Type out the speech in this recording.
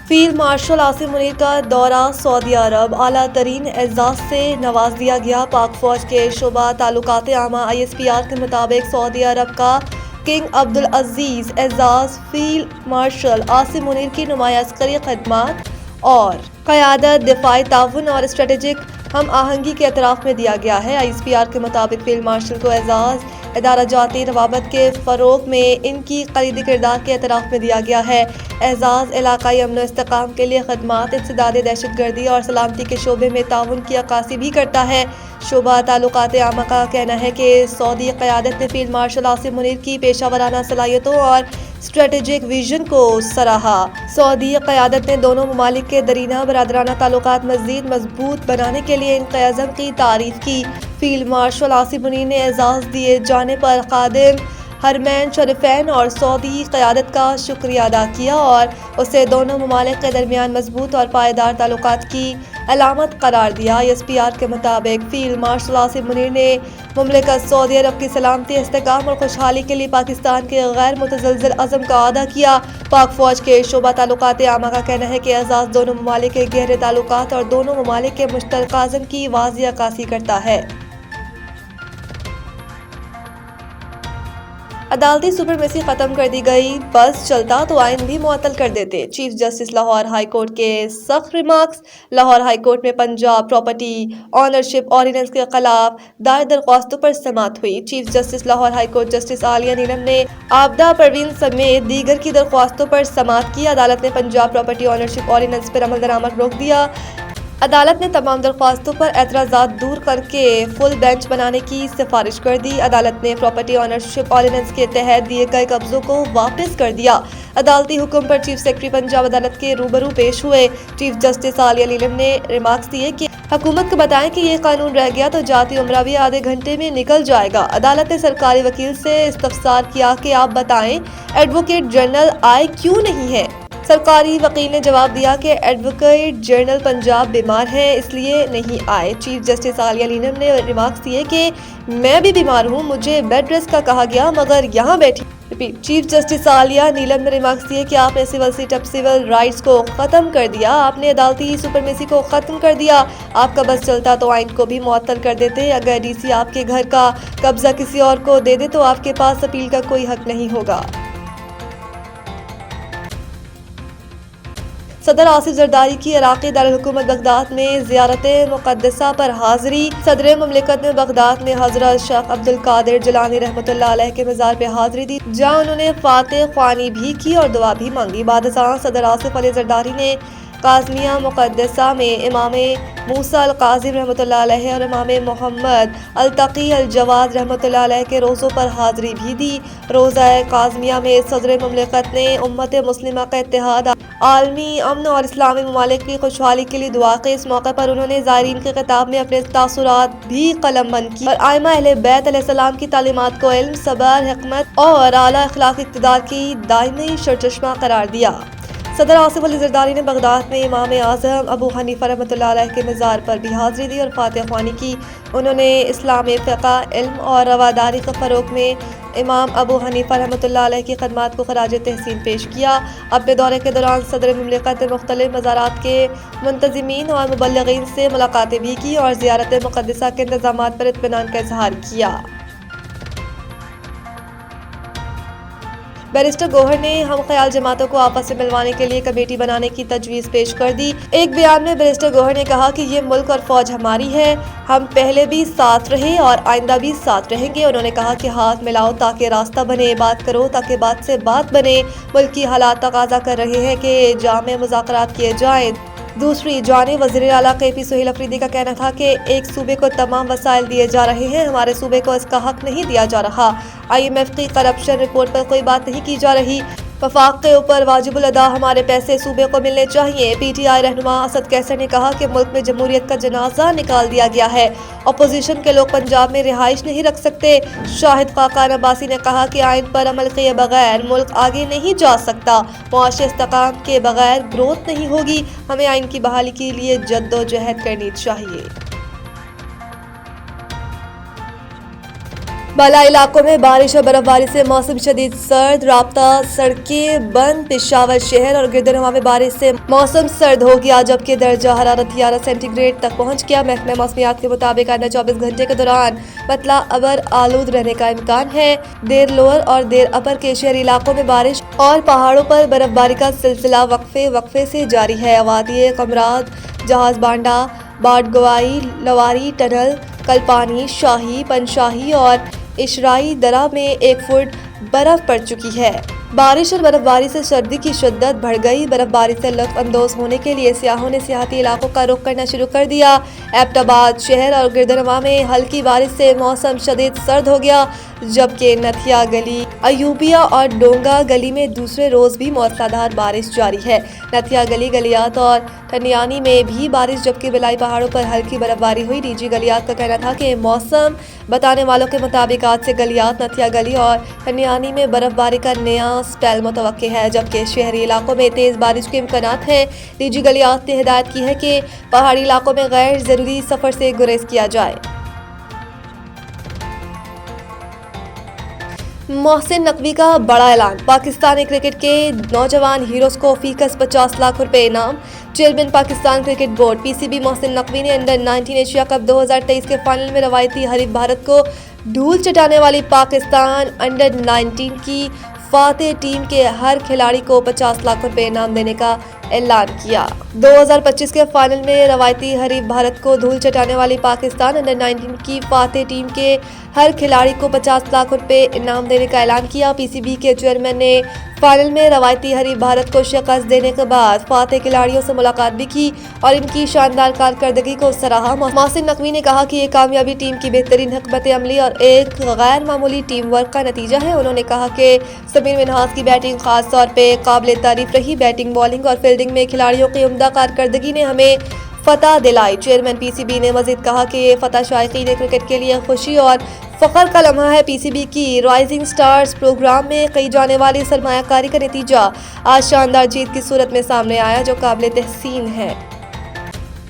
Field marshal Asim Munir کا دورہ سعودی عرب، اعلیٰ ترین اعزاز سے نواز دیا گیا۔ پاک فوج کے شعبہ تعلقات عامہ ISPR کے مطابق سعودی عرب کا کنگ عبدالعزیز اعزاز فیلڈ مارشل عاصم منیر کی نمایاں عسکری خدمات اور قیادت، دفاعی تعاون اور اسٹریٹجک ہم آہنگی کے اعتراف میں دیا گیا ہے۔ ISPR کے مطابق فیلڈ مارشل کو اعزاز ادارہ جاتی روابط کے فروغ میں ان کی کلیدی کردار کے اعتراف میں دیا گیا ہے۔ اعزاز علاقائی امن و استحکام کے لیے خدمات، انسداد دہشت گردی اور سلامتی کے شعبے میں تعاون کی عکاسی بھی کرتا ہے۔ شعبہ تعلقات عامہ کا کہنا ہے کہ سعودی قیادت نے فیلڈ مارشل عاصم منیر کی پیشہ ورانہ صلاحیتوں اور اسٹریٹجک ویژن کو سراہا۔ سعودی قیادت نے دونوں ممالک کے درینہ برادرانہ تعلقات مزید مضبوط بنانے کے لیے ان کے عزم کی تعریف کی۔ فیلڈ مارشل عاصم منیر نے اعزاز دیے جانے پر خادم حرمین شریفین اور سعودی قیادت کا شکریہ ادا کیا اور اسے دونوں ممالک کے درمیان مضبوط اور پائیدار تعلقات کی علامت قرار دیا۔ ISPR کے مطابق فیلڈ مارشل عاصم منیر نے مملکت سعودی عرب کی سلامتی، استحکام اور خوشحالی کے لیے پاکستان کے غیر متزلزل عزم کا اعادہ کیا۔ پاک فوج کے شعبہ تعلقات عامہ کا کہنا ہے کہ اعزاز دونوں ممالک کے گہرے تعلقات اور دونوں ممالک کے مشترکہ عزم کی واضح عکاسی کرتا ہے۔ عدالتی سپریمیسی ختم کر دی گئی، بس چلتا تو آئین بھی معطل کر دیتے۔ Chief justice Lahore high court کے سخت ریمارکس۔ لاہور ہائی کورٹ میں پنجاب پراپرٹی آنرشپ آرڈیننس کے خلاف دائر درخواستوں پر سماعت ہوئی۔ Chief justice Lahore high court justice Aliya Neelam نے عابدہ پروین سمیت دیگر کی درخواستوں پر سماعت کی۔ عدالت نے پنجاب پراپرٹی آنرشپ آرڈیننس پر عمل درآمد روک دیا۔ عدالت نے تمام درخواستوں پر اعتراضات دور کر کے فل بینچ بنانے کی سفارش کر دی۔ عدالت نے پراپرٹی آنرشپ آرڈیننس کے تحت دیے گئے قبضوں کو واپس کر دیا۔ عدالتی حکم پر چیف سیکرٹری پنجاب عدالت کے روبرو پیش ہوئے۔ چیف جسٹس عالیہ نیلم نے ریمارکس دیے کہ حکومت کو بتائیں کہ یہ قانون رہ گیا تو جاتی عمرہ بھی آدھے گھنٹے میں نکل جائے گا۔ عدالت نے سرکاری وکیل سے استفسار کیا کہ آپ بتائیں ایڈوکیٹ جنرل آئے کیوں نہیں ہیں۔ سرکاری وکیل نے جواب دیا کہ ایڈوکیٹ جنرل پنجاب بیمار ہیں، اس لیے نہیں آئے۔ چیف جسٹس عالیہ نیلم نے ریمارکس دیے کہ میں بھی بیمار ہوں، مجھے بیڈ ریسٹ کا کہا گیا مگر یہاں بیٹھی۔ چیف جسٹس عالیہ نیلم نے ریمارکس دیے کہ آپ نے civil set up civil rights کو ختم کر دیا، آپ نے عدالتی سپریمیسی کو ختم کر دیا۔ آپ کا بس چلتا تو آئین کو بھی معطل کر دیتے۔ اگر DC آپ کے گھر کا قبضہ کسی اور کو دے دے تو آپ کے پاس اپیل کا کوئی حق نہیں ہوگا۔ صدر آصف زرداری کی عراقی دارالحکومت بغداد میں زیارت مقدسہ پر حاضری۔ صدر مملکت نے بغداد میں حضرت شیخ عبدالقادر جیلانی رحمۃ اللہ علیہ کے مزار پہ حاضری دی، جہاں انہوں نے فاتح خوانی بھی کی اور دعا بھی مانگی۔ بعد ازاں صدر آصف علی زرداری نے قاسمیہ مقدسہ میں امام موسیٰ القاظم رحمۃ اللہ علیہ اور امام محمد التقی الجواد رحمۃ اللہ علیہ کے روزوں پر حاضری بھی دی۔ روزہ قاسمیہ میں صدر مملکت نے امت مسلمہ کا اتحاد، عالمی امن اور اسلامی ممالک کی خوشحالی کے لیے دعا کی۔ اس موقع پر انہوں نے زائرین کے خطاب میں اپنے تاثرات بھی قلم بند کی اور ائمہ اہل بیت علیہ السلام کی تعلیمات کو علم، صبر، حکمت اور اعلیٰ اخلاقی اقتدار کی دائمی سرچشمہ قرار دیا۔ صدر آصف علی زرداری نے بغداد میں امام اعظم ابو حنیفہ رحمۃ اللہ علیہ کے مزار پر بھی حاضری دی اور فاتح خوانی کی۔ انہوں نے اسلام فقہ، علم اور رواداری کے فروغ میں امام ابو حنیفہ رحمۃ اللہ علیہ کی خدمات کو خراج تحسین پیش کیا۔ اپنے دورے کے دوران صدر مملکت نے مختلف مزارات کے منتظمین اور مبلغین سے ملاقاتیں بھی کی اور زیارت مقدسہ کے انتظامات پر اطمینان کا اظہار کیا۔ بیرسٹر گوہر نے ہم خیال جماعتوں کو آپس میں ملوانے کے لیے کمیٹی بنانے کی تجویز پیش کر دی۔ ایک بیان میں بیرسٹر گوہر نے کہا کہ یہ ملک اور فوج ہماری ہے، ہم پہلے بھی ساتھ رہے اور آئندہ بھی ساتھ رہیں گے۔ انہوں نے کہا کہ ہاتھ ملاؤ تاکہ راستہ بنے، بات کرو تاکہ بات سے بات بنے۔ ملکی حالات تقاضا کر رہے ہیں کہ جامع مذاکرات کیے جائیں۔ دوسری جانب وزیر اعلیٰ KP سہیل افریدی کا کہنا تھا کہ ایک صوبے کو تمام وسائل دیے جا رہے ہیں، ہمارے صوبے کو اس کا حق نہیں دیا جا رہا۔ IMF کی کرپشن رپورٹ پر کوئی بات نہیں کی جا رہی۔ وفاق کے اوپر واجب الادا ہمارے پیسے صوبے کو ملنے چاہیے۔ PTI رہنما اسد کیسر نے کہا کہ ملک میں جمہوریت کا جنازہ نکال دیا گیا ہے، اپوزیشن کے لوگ پنجاب میں رہائش نہیں رکھ سکتے۔ شاہد خاقان عباسی نے کہا کہ آئین پر عمل کیے بغیر ملک آگے نہیں جا سکتا، معاشی استحکام کے بغیر گروتھ نہیں ہوگی، ہمیں آئین کی بحالی کے لیے جدوجہد کرنی چاہیے۔ بالا علاقوں میں بارش اور برف باری سے موسم شدید سرد، رابطہ سڑکیں بند، پشاور شہر اور گردنواں میں بارش سے موسم سرد ہو گیا جبکہ درجہ حرارت 11 سینٹی گریڈ تک پہنچ گیا۔ محکمہ موسمیات کے مطابق آئندہ 24 گھنٹے کے دوران مطلع ابر آلود رہنے کا امکان ہے۔ دیر لوور اور دیر اپر کے شہری علاقوں میں بارش اور پہاڑوں پر برف باری کا سلسلہ وقفے سے جاری ہے۔ وادی قمرات، جہاز بانڈہ، باڈگوائی، لواری ٹنل، کلپانی، شاہی، پنشاہی اور اشرائی درہ میں 1 فٹ برف پڑ چکی ہے۔ بارش اور برف باری سے سردی کی شدت بڑھ گئی۔ برف باری سے لطف اندوز ہونے کے لیے سیاحوں نے سیاحتی علاقوں کا رخ کرنا شروع کر دیا۔ ایبٹ آباد شہر اور گردنواں میں ہلکی بارش سے موسم شدید سرد ہو گیا جبکہ نتھیا گلی، ایوبیہ اور ڈونگا گلی میں دوسرے روز بھی موسلادھار بارش جاری ہے۔ نتھیا گلی، گلیات اور ٹھنیانی میں بھی بارش جبکہ بلائی پہاڑوں پر ہلکی برف باری ہوئی۔ ڈی جی گلیات کا کہنا تھا کہ موسم بتانے والوں کے مطابق آج سے گلیات، نتھیا گلی اور ٹھنیانی میں برف باری کا نیا سپیل متوقع ہے جبکہ شہری علاقوں میں تیز بارش کے امکانات ہیں۔ ڈی جی گلیات نے ہدایت کی ہے کہ پہاڑی علاقوں میں غیر ضروری سفر سے گریز کیا جائے۔ محسن نقوی کا بڑا اعلان، پاکستانی کرکٹ کے نوجوان ہیروز کو فی کس 50 لاکھ روپے انعام۔ چیئرمین پاکستان کرکٹ بورڈ پی سی بی محسن نقوی نے انڈر 19 ایشیا کپ 2023 کے فائنل میں روایتی حریف بھارت کو دھول چٹانے والی پاکستان انڈر 19 کی فاتح ٹیم کے ہر کھلاڑی کو 50 لاکھ روپے انعام دینے کا اعلان کیا۔ 2025 کے فائنل میں روایتی حریف بھارت کو دھول چٹانے والی پاکستان انڈر 19 کی فاتح ٹیم کے ہر کھلاڑی کو 50 لاکھ روپے انعام دینے کا اعلان کیا۔ پی سی بی کے چیئرمین نے فائنل میں روایتی حریف بھارت کو شکست دینے کے بعد فاتح کھلاڑیوں سے ملاقات بھی کی اور ان کی شاندار کارکردگی کو سراہا۔ محسن نقوی نے کہا کہ یہ کامیابی ٹیم کی بہترین حکمت عملی اور ایک غیر معمولی ٹیم ورک کا نتیجہ ہے۔ انہوں نے کہا کہ سمیر منہاس کی بیٹنگ خاص طور پہ قابل تعریف رہی۔ بیٹنگ، بالنگ اور فیلڈنگ میں کھلاڑیوں کی عمدہ کارکردگی نے ہمیں فتح دلائی۔ چیئرمین پی سی بی نے مزید کہا کہ یہ فتح شائقین کرکٹ کے لیے خوشی اور فخر کا لمحہ ہے۔ پی سی بی کی رائزنگ سٹارز پروگرام میں کی جانے والی سرمایہ کاری کا نتیجہ آج شاندار جیت کی صورت میں سامنے آیا جو قابل تحسین ہے۔